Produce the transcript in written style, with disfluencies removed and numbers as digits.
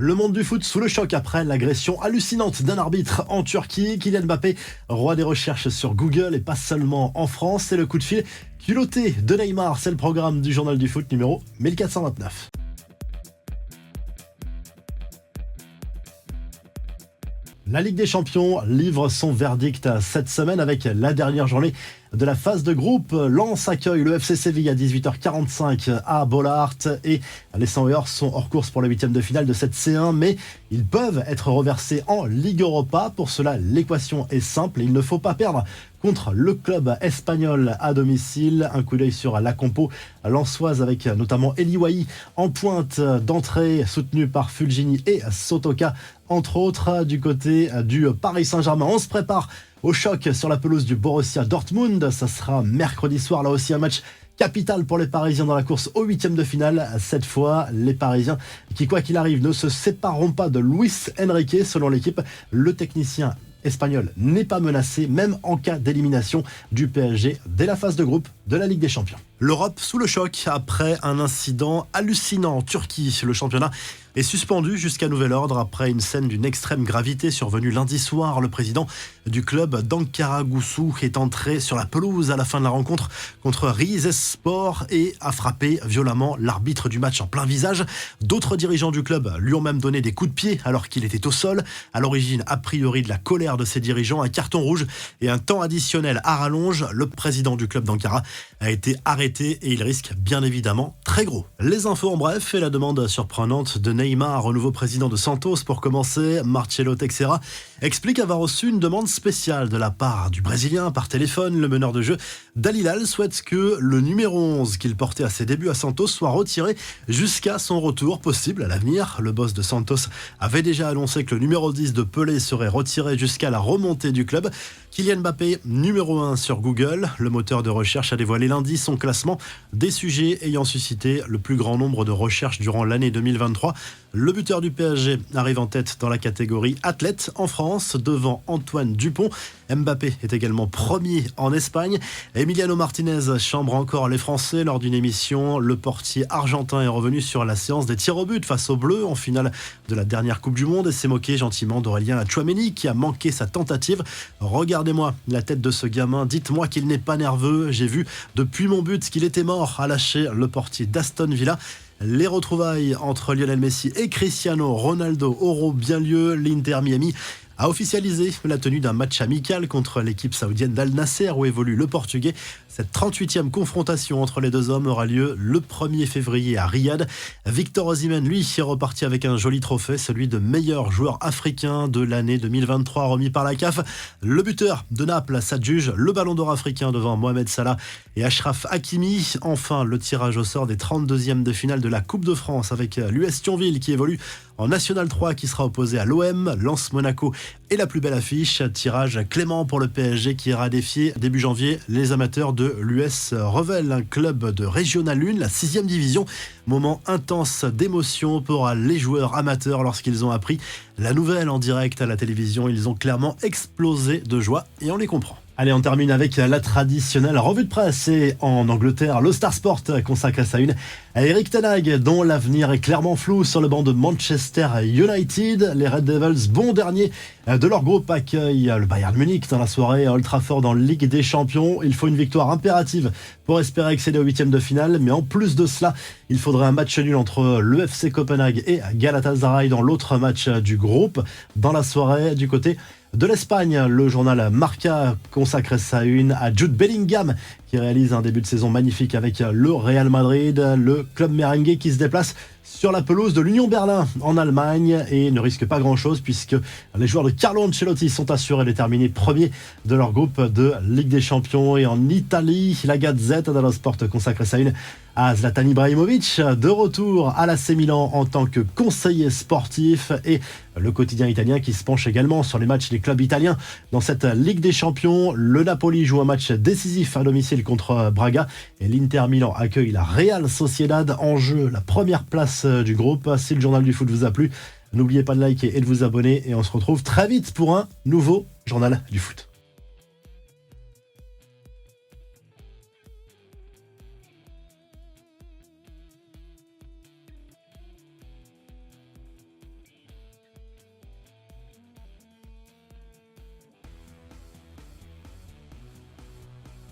Le monde du foot sous le choc après l'agression hallucinante d'un arbitre en Turquie. Kylian Mbappé, roi des recherches sur Google et pas seulement en France. C'est le coup de fil culotté de Neymar. C'est le programme du journal du foot numéro 1429. La Ligue des Champions livre son verdict cette semaine avec la dernière journée de la phase de groupe. Lens accueille le FC Séville à 18h45 à Bollaert et les Sandwich sont hors course pour le huitième de finale de cette C1, mais ils peuvent être reversés en Ligue Europa. Pour cela, l'équation est simple, il ne faut pas perdre contre le club espagnol à domicile. Un coup d'œil sur la compo lensoise avec notamment Eli Wahi en pointe d'entrée, soutenu par Fulgini et Sotoka, entre autres. Du côté du Paris Saint-Germain, on se prépare au choc sur la pelouse du Borussia Dortmund. Ça sera mercredi soir, là aussi un match capital pour les Parisiens dans la course au huitième de finale. Cette fois, les Parisiens qui, quoi qu'il arrive, ne se sépareront pas de Luis Enrique. Selon l'équipe, le technicien espagnol n'est pas menacé, même en cas d'élimination du PSG dès la phase de groupe de la Ligue des Champions. L'Europe sous le choc après un incident hallucinant en Turquie. Le championnat est suspendu jusqu'à nouvel ordre après une scène d'une extrême gravité survenue lundi soir. Le président du club d'Ankara Gucci est entré sur la pelouse à la fin de la rencontre contre Rizespor et a frappé violemment l'arbitre du match en plein visage. D'autres dirigeants du club lui ont même donné des coups de pied alors qu'il était au sol. À l'origine, a priori, de la colère de ses dirigeants, un carton rouge et un temps additionnel à rallonge. Le président du club d'Ankara a été arrêté et il risque bien évidemment très gros. Les infos en bref et la demande surprenante de Neymar au nouveau président de Santos. Pour commencer, Marcelo Teixeira explique avoir reçu une demande spéciale de la part du Brésilien par téléphone. Le meneur de jeu d'Al Hilal souhaite que le numéro 11 qu'il portait à ses débuts à Santos soit retiré jusqu'à son retour possible à l'avenir. Le boss de Santos avait déjà annoncé que le numéro 10 de Pelé serait retiré jusqu'à la remontée du club. Kylian Mbappé, numéro 1 sur Google. Le moteur de recherche a dévoilé lundi son classement des sujets ayant suscité le plus grand nombre de recherches durant l'année 2023. Le buteur du PSG arrive en tête dans la catégorie athlète en France, devant Antoine Dupont. Mbappé est également premier en Espagne. Emiliano Martinez chambre encore les Français lors d'une émission. Le portier argentin est revenu sur la séance des tirs au but face aux Bleus en finale de la dernière Coupe du Monde et s'est moqué gentiment d'Aurélien Tchouaméni qui a manqué sa tentative. Regardez-moi la tête de ce gamin, dites-moi qu'il n'est pas nerveux. J'ai vu depuis mon but qu'il était mort, a lâché le portier d'Aston Villa. Les retrouvailles entre Lionel Messi et Cristiano Ronaldo auront bien lieu. L'Inter Miami a officialisé la tenue d'un match amical contre l'équipe saoudienne d'Al Nasser où évolue le Portugais. Cette 38e confrontation entre les deux hommes aura lieu le 1er février à Riyad. Victor Osimhen, lui, est reparti avec un joli trophée, celui de meilleur joueur africain de l'année 2023 remis par la CAF. Le buteur de Naples s'adjuge le ballon d'or africain devant Mohamed Salah et Achraf Hakimi. Enfin, le tirage au sort des 32e de finale de la Coupe de France avec l'US Thionville qui évolue en National 3 qui sera opposé à l'OM, Lens Monaco et la plus belle affiche. Tirage clément pour le PSG qui ira défier début janvier les amateurs de l'US Revel, un club de Régional 1, la 6e division. Moment intense d'émotion pour les joueurs amateurs lorsqu'ils ont appris la nouvelle en direct à la télévision. Ils ont clairement explosé de joie et on les comprend. Allez, on termine avec la traditionnelle revue de presse et en Angleterre, le Star Sport consacre sa une à Erik ten Hag, dont l'avenir est clairement flou sur le banc de Manchester United. Les Red Devils, bon dernier de leur groupe, accueillent le Bayern Munich dans la soirée à Old Trafford en Ligue des Champions. Il faut une victoire impérative pour espérer accéder au huitième de finale, mais en plus de cela, il faudrait un match nul entre le FC Copenhague et Galatasaray dans l'autre match du groupe. Dans la soirée, du côté de l'Espagne, le journal Marca consacre sa une à Jude Bellingham qui réalise un début de saison magnifique avec le Real Madrid. Le club merengue qui se déplace sur la pelouse de l'Union Berlin en Allemagne et ne risque pas grand-chose puisque les joueurs de Carlo Ancelotti sont assurés de terminer premiers de leur groupe de Ligue des Champions. Et en Italie, la Gazzetta dello Sport consacre sa une à Zlatan Ibrahimovic, de retour à l'AC Milan en tant que conseiller sportif, et le quotidien italien qui se penche également sur les matchs des clubs italiens dans cette Ligue des Champions. Le Napoli joue un match décisif à domicile contre Braga et l'Inter Milan accueille la Real Sociedad, en jeu la première place du groupe. Si le journal du foot vous a plu, n'oubliez pas de liker et de vous abonner et on se retrouve très vite pour un nouveau journal du foot.